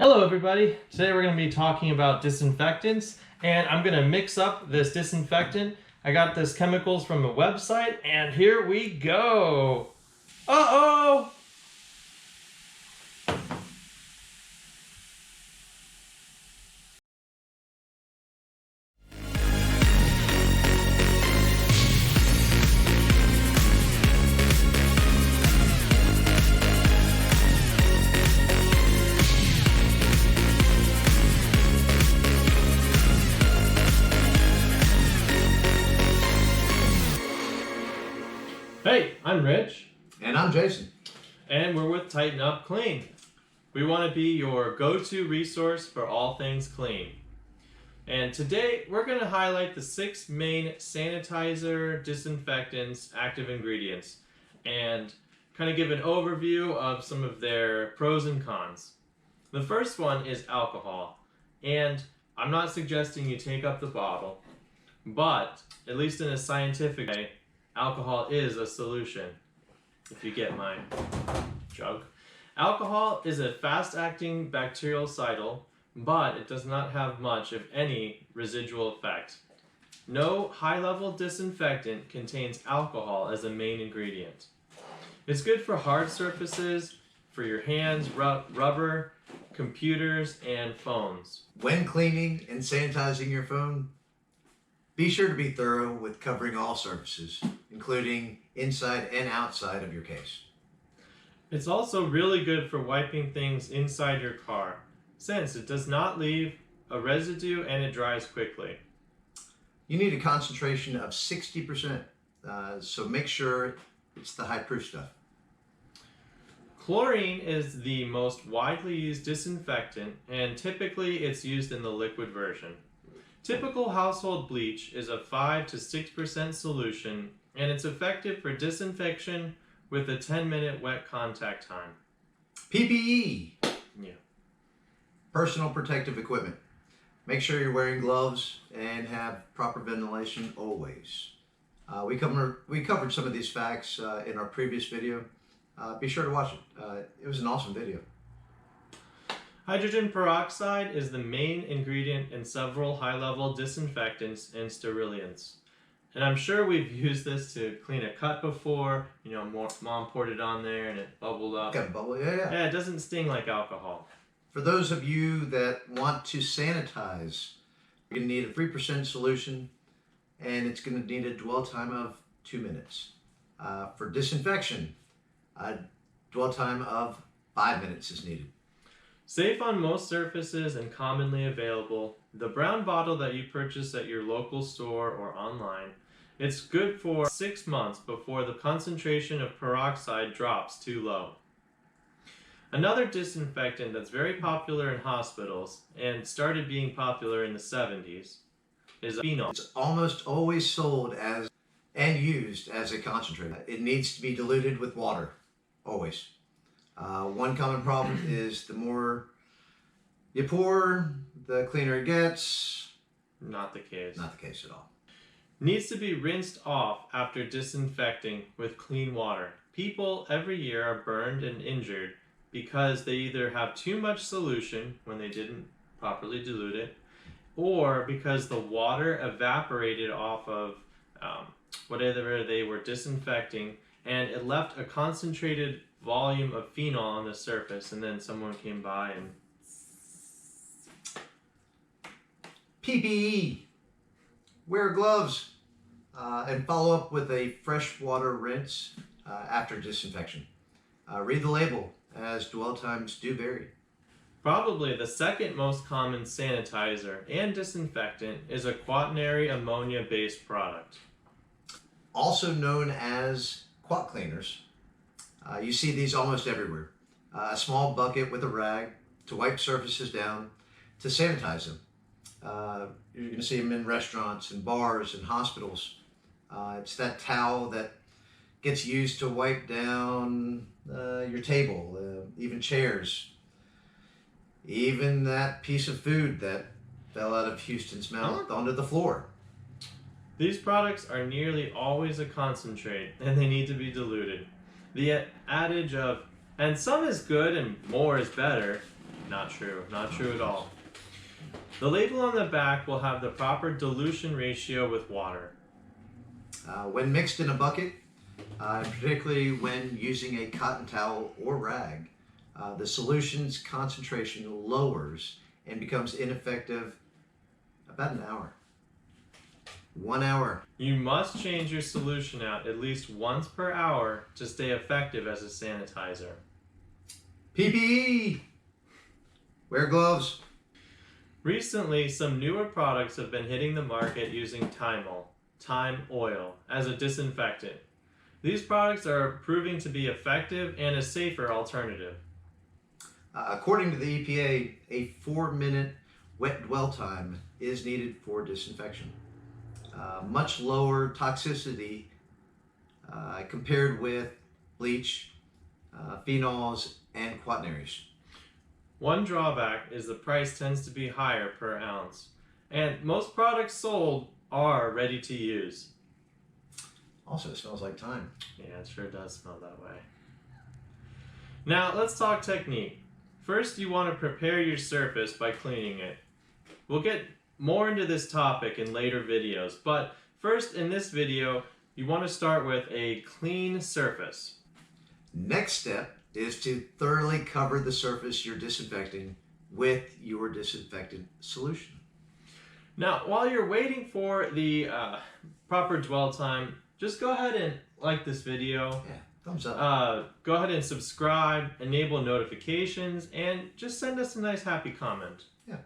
Hello everybody, today we're going to be talking about disinfectants, and I'm going to mix up this disinfectant. I got this chemicals from a website, and here we go. Uh-oh! Hey, I'm Rich. And I'm Jason. And we're with Tighten Up Clean. We want to be your go-to resource for all things clean. And today we're going to highlight the 6 main sanitizer, disinfectants, active ingredients, and kind of give an overview of some of their pros and cons. The first one is alcohol. And I'm not suggesting you take up the bottle, but at least in a scientific way, alcohol is a solution, if you get my jug. Alcohol is a fast-acting bactericidal, but it does not have much, if any, residual effect. No high-level disinfectant contains alcohol as a main ingredient. It's good for hard surfaces, for your hands, rubber, computers, and phones. When cleaning and sanitizing your phone, be sure to be thorough with covering all surfaces, including inside and outside of your case. It's also really good for wiping things inside your car, since it does not leave a residue and it dries quickly. You need a concentration of 60%, so make sure it's the high-proof stuff. Chlorine is the most widely used disinfectant, and typically it's used in the liquid version. Typical household bleach is a 5 to 6% solution, and it's effective for disinfection with a 10-minute wet contact time. PPE. Yeah. Personal protective equipment. Make sure you're wearing gloves and have proper ventilation always. We covered some of these facts in our previous video. Be sure to watch it. It was an awesome video. Hydrogen peroxide is the main ingredient in several high-level disinfectants and sterilants. And I'm sure we've used this to clean a cut before. You know, mom poured it on there and it bubbled up. Got a bubble, yeah. Yeah, it doesn't sting like alcohol. For those of you that want to sanitize, you're going to need a 3% solution, and it's going to need a dwell time of 2 minutes. For disinfection, a dwell time of 5 minutes is needed. Safe on most surfaces and commonly available, the brown bottle that you purchase at your local store or online, it's good for 6 months before the concentration of peroxide drops too low. Another disinfectant that's very popular in hospitals and started being popular in the 70s is phenol. It's almost always sold as and used as a concentrate. It needs to be diluted with water, always. One common problem is the more you pour, the cleaner it gets. Not the case. Not the case at all. Needs to be rinsed off after disinfecting with clean water. People every year are burned and injured because they either have too much solution when they didn't properly dilute it, or because the water evaporated off of whatever they were disinfecting, and it left a concentrated volume of phenol on the surface, and then someone came by and... PPE. Wear gloves and follow up with a fresh water rinse after disinfection. Read the label, as dwell times do vary. Probably the second most common sanitizer and disinfectant is a Quaternary Ammonia based product. Also known as quat cleaners. You see these almost everywhere. A small bucket with a rag to wipe surfaces down, to sanitize them. You're going to see them in restaurants and bars and hospitals. It's that towel that gets used to wipe down your table, even chairs. Even that piece of food that fell out of Houston's mouth onto the floor. These products are nearly always a concentrate, and they need to be diluted. The adage of, and some is good and more is better, Not true. Not true at all. The label on the back will have the proper dilution ratio with water. When mixed in a bucket, particularly when using a cotton towel or rag, the solution's concentration lowers and becomes ineffective about an hour. 1 hour. You must change your solution out at least once per hour to stay effective as a sanitizer. PPE! Wear gloves. Recently, some newer products have been hitting the market using Thymol, thyme oil, as a disinfectant. These products are proving to be effective and a safer alternative. According to the EPA, a 4-minute wet dwell time is needed for disinfection. Much lower toxicity compared with bleach, phenols, and quaternaries. One drawback is the price tends to be higher per ounce, and most products sold are ready to use. Also, it smells like thyme. Yeah, it sure does smell that way. Now, let's talk technique. First, you want to prepare your surface by cleaning it. We'll get more into this topic in later videos, but first in this video, you want to start with a clean surface. Next step is to thoroughly cover the surface you're disinfecting with your disinfectant solution. Now, while you're waiting for the proper dwell time, just go ahead and like this video. Yeah, thumbs up. Go ahead and subscribe, enable notifications, and just send us a nice happy comment. Yeah.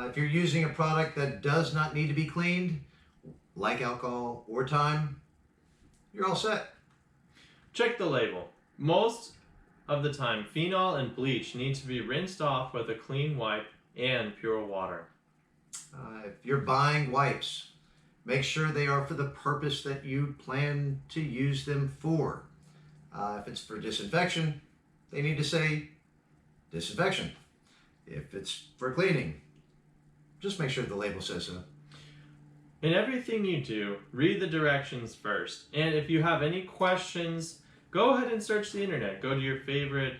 If you're using a product that does not need to be cleaned, like alcohol or thyme, you're all set. Check the label. Most of the time, phenol and bleach need to be rinsed off with a clean wipe and pure water. If you're buying wipes, make sure they are for the purpose that you plan to use them for. If it's for disinfection, they need to say disinfection. If it's for cleaning, just make sure the label says so. In everything you do, read the directions first. And if you have any questions, go ahead and search the internet. Go to your favorite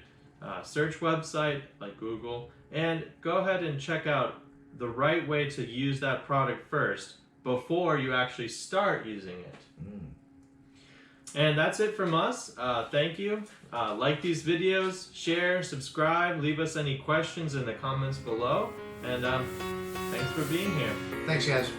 search website like Google and go ahead and check out the right way to use that product first before you actually start using it. And that's it from us. Thank you. Like these videos, share, subscribe, leave us any questions in the comments below. And thanks for being here. Thanks, guys.